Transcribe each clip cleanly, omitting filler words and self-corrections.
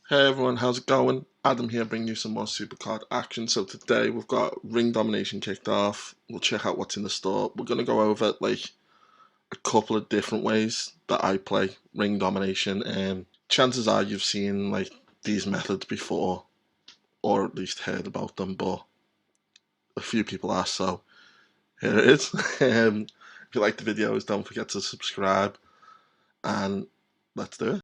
Hey everyone, how's it going? Adam here bringing you some more SuperCard action. So today we've got Ring Domination kicked off. We'll check out what's in the store. We're going to go over like a couple of different ways that I play Ring Domination. Chances are you've seen like these methods before or at least heard about them, but a few people are, so here it is. If you like the videos, don't forget to subscribe and let's do it.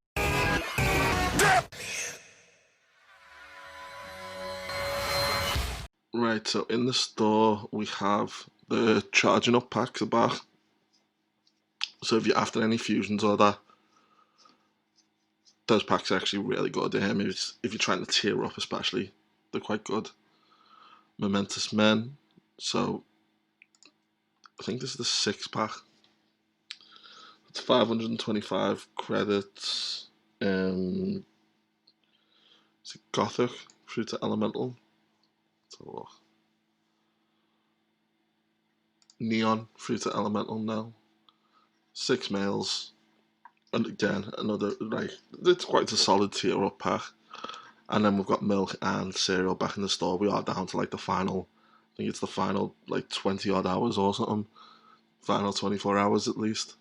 Right, so in the store we have the charging up packs are back. So if you're after any fusions or that, those packs are actually really good. If you're trying to tier up especially, they're quite good. Momentous Men, so I think this is the 6-pack. It's 525 credits. Is it Gothic through to Elemental? Let's have a look. Neon through to Elemental now. 6 males. And again, another, like, it's quite a solid tier up pack. And then we've got milk and cereal back in the store. We are down to like the final, I think it's the final like 20 odd hours or something. Final 24 hours at least.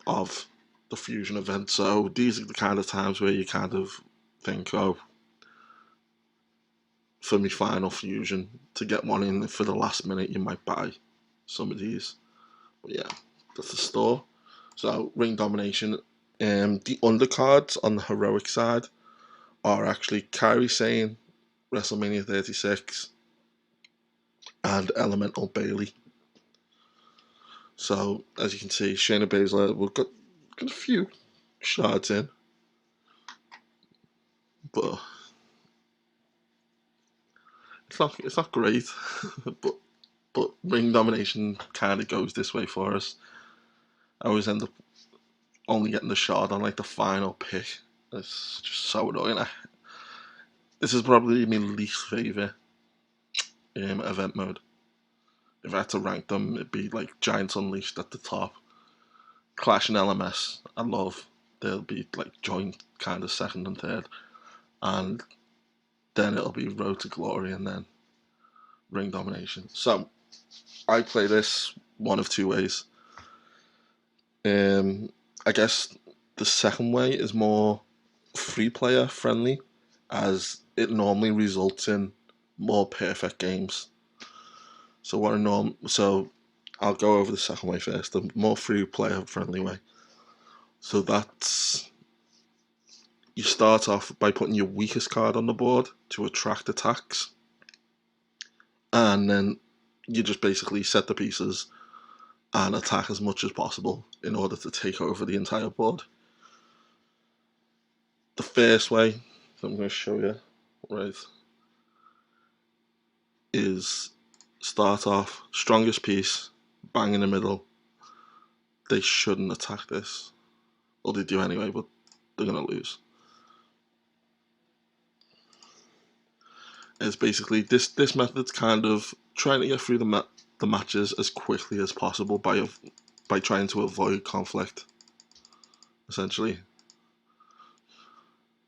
Of the fusion event. So these are the kind of times where you kind of think, oh, for me final fusion, to get one in for the last minute, you might buy some of these. But yeah, that's the store. So Ring Domination. The undercards on the heroic side are actually Kairi Sane, WrestleMania 36, and Elemental Bailey. So as you can see, Shayna Baszler, we've got a few shards in, but it's not great. but Ring Domination kind of goes this way for us. I always end up only getting the shard on like the final pick. It's just so annoying. This is probably my least favourite event mode. If I had to rank them, it'd be like Giants Unleashed at the top. Clash and LMS, I love. They'll be like joint kind of second and third. And then it'll be Road to Glory and then Ring Domination. So I play this one of two ways. I guess the second way is more free player friendly, as it normally results in more perfect games. So I'll go over the second way first, the more free player friendly way. So that's, you start off by putting your weakest card on the board to attract attacks, and then you just basically set the pieces and attack as much as possible in order to take over the entire board. The first way that I'm going to show you, right, is start off strongest piece, bang in the middle. They shouldn't attack this, or they do anyway, but they're going to lose. It's basically this method's kind of trying to get through the matches as quickly as possible by trying to avoid conflict, essentially.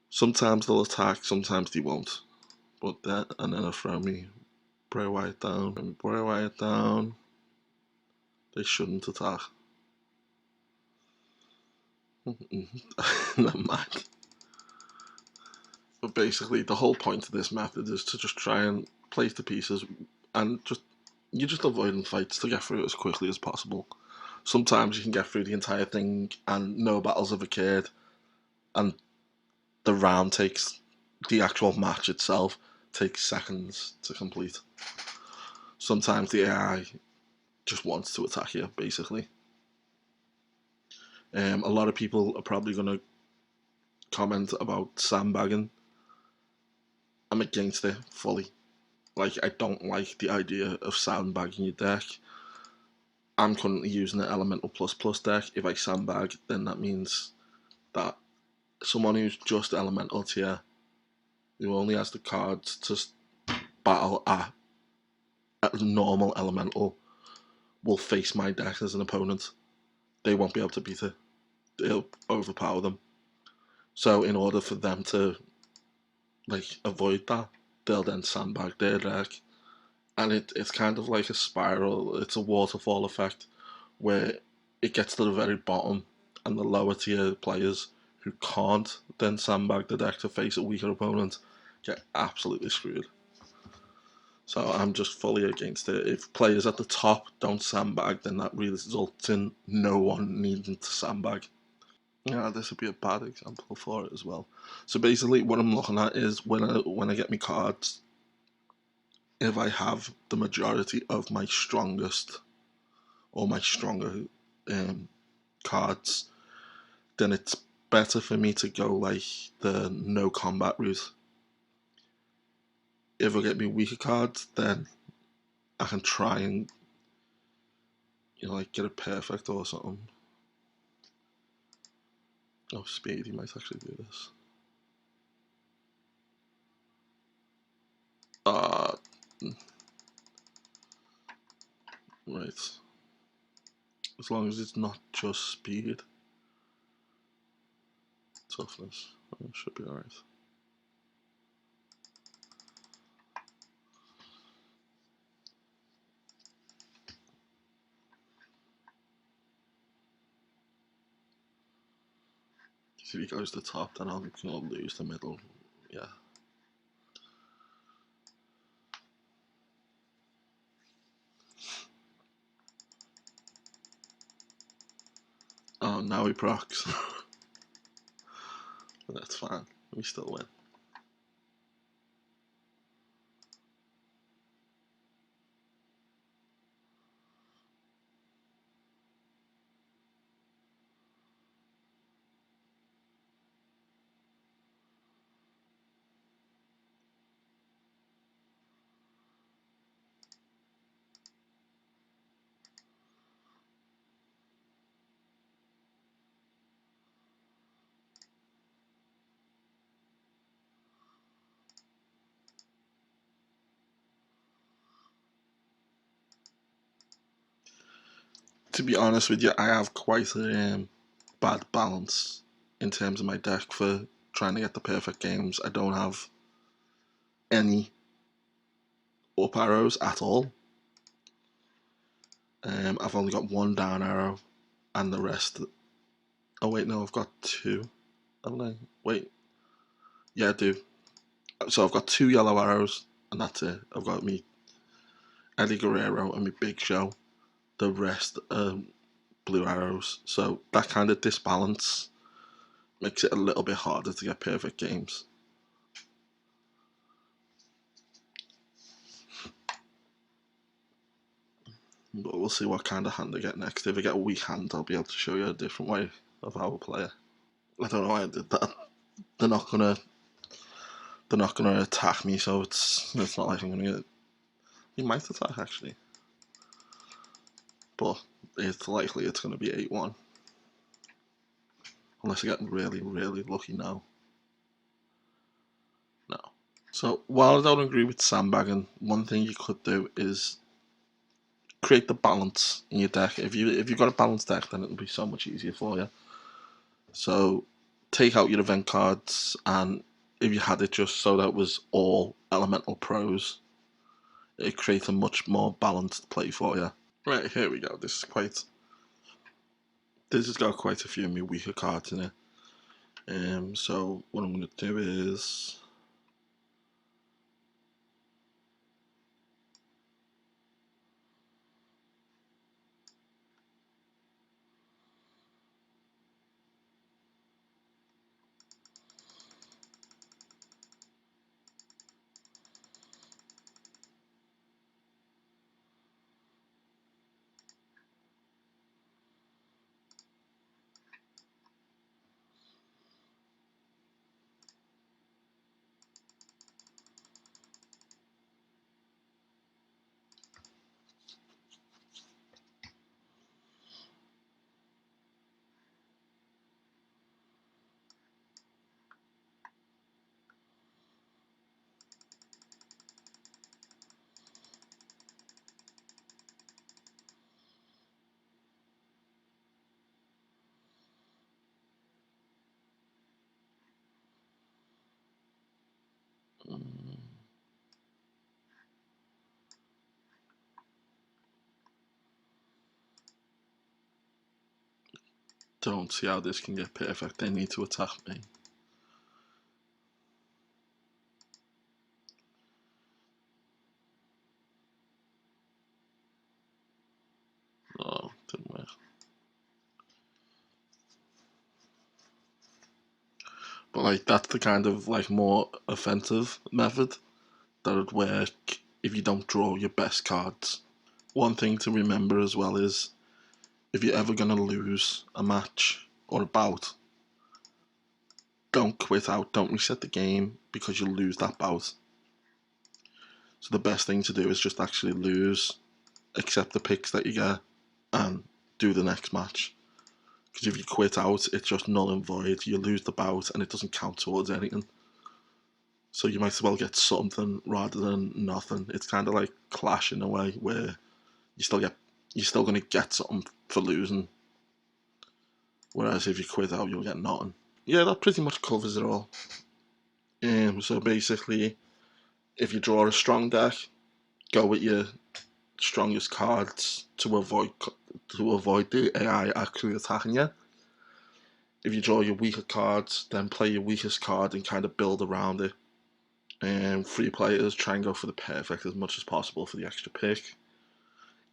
Sometimes they'll attack, sometimes they won't. But that, and then they'll throw me Bray Wyatt down. And Bray Wyatt down. They shouldn't attack. Never mind. But basically, the whole point of this method is to just try and place the pieces, and you're just avoiding fights to get through it as quickly as possible. Sometimes you can get through the entire thing and no battles have occurred, and the round takes, the actual match itself takes seconds to complete. Sometimes the AI just wants to attack you, basically. A lot of people are probably going to comment about sandbagging. I'm against it fully. Like, I don't like the idea of sandbagging your deck. I'm currently using an Elemental Plus Plus deck. If I sandbag, then that means that someone who's just Elemental tier, who only has the cards to battle at normal Elemental, will face my deck as an opponent. They won't be able to beat it. It'll overpower them. So in order for them to like avoid that, they'll then sandbag their deck, and it's kind of like a spiral. It's a waterfall effect where it gets to the very bottom, and the lower tier players who can't then sandbag the deck to face a weaker opponent get absolutely screwed. So I'm just fully against it. If players at the top don't sandbag, then that results in no one needing to sandbag. Yeah, this would be a bad example for it as well. So basically, what I'm looking at is when I get my cards, if I have the majority of my strongest or my stronger um, cards, then it's better for me to go like the no combat route. If I get me weaker cards, then I can try and like get a perfect or something. Oh, Speedy might actually do this. Uh, right. As long as it's not just speed, toughness, it should be alright. If he goes to the top, then I'm gonna lose the middle. Yeah. Oh, now he procs. But that's fine. We still win. To be honest with you, I have quite a bad balance in terms of my deck for trying to get the perfect games. I don't have any up arrows at all. I've only got one down arrow, and the rest. Oh wait, no, I've got two. Haven't I? Wait, yeah, I do. So I've got two yellow arrows, and that's it. I've got me Eddie Guerrero and me Big Show. The rest are blue arrows. So that kind of disbalance makes it a little bit harder to get perfect games. But we'll see what kind of hand I get next. If I get a weak hand, I'll be able to show you a different way of how I play it. I don't know why I did that. They're not gonna they're not gonna attack me, so it's not like I'm gonna get. He might attack actually, but it's likely it's gonna be 8-1 unless I get really lucky now. No. So while I don't agree with sandbagging, one thing you could do is create the balance in your deck. If you've got a balanced deck, then it'll be so much easier for you. So take out your event cards, and if you had it just so that it was all elemental pros, it creates a much more balanced play for you. Right, here we go. This has got quite a few of my weaker cards in it. So what I'm going to do is Don't see how this can get perfect. They need to attack me. Oh, didn't work. But like that's the kind of like more offensive method that would work if you don't draw your best cards. One thing to remember as well is if you're ever gonna lose a match or a bout, don't quit out, don't reset the game because you'll lose that bout. So the best thing to do is just actually lose, accept the picks that you get, and do the next match. Because if you quit out, it's just null and void. You lose the bout and it doesn't count towards anything. So you might as well get something rather than nothing. It's kind of like Clash in a way where you're still gonna get something for losing. Whereas if you quit out, you'll get nothing. Yeah, that pretty much covers it all. So basically, if you draw a strong deck, go with your strongest cards to avoid the AI actually attacking you. If you draw your weaker cards, then play your weakest card and kind of build around it. And free players try and go for the perfect as much as possible for the extra pick.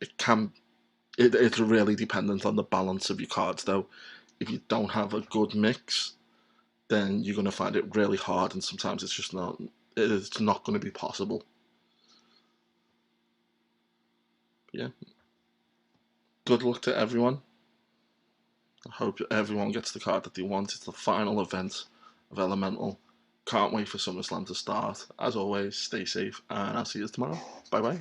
It's really dependent on the balance of your cards though. If you don't have a good mix, then you're going to find it really hard, and sometimes it's not going to be possible. Yeah. Good luck to everyone. I hope everyone gets the card that they want. It's the final event of Elemental. Can't wait for SummerSlam to start. As always, stay safe, and I'll see you tomorrow. Bye bye.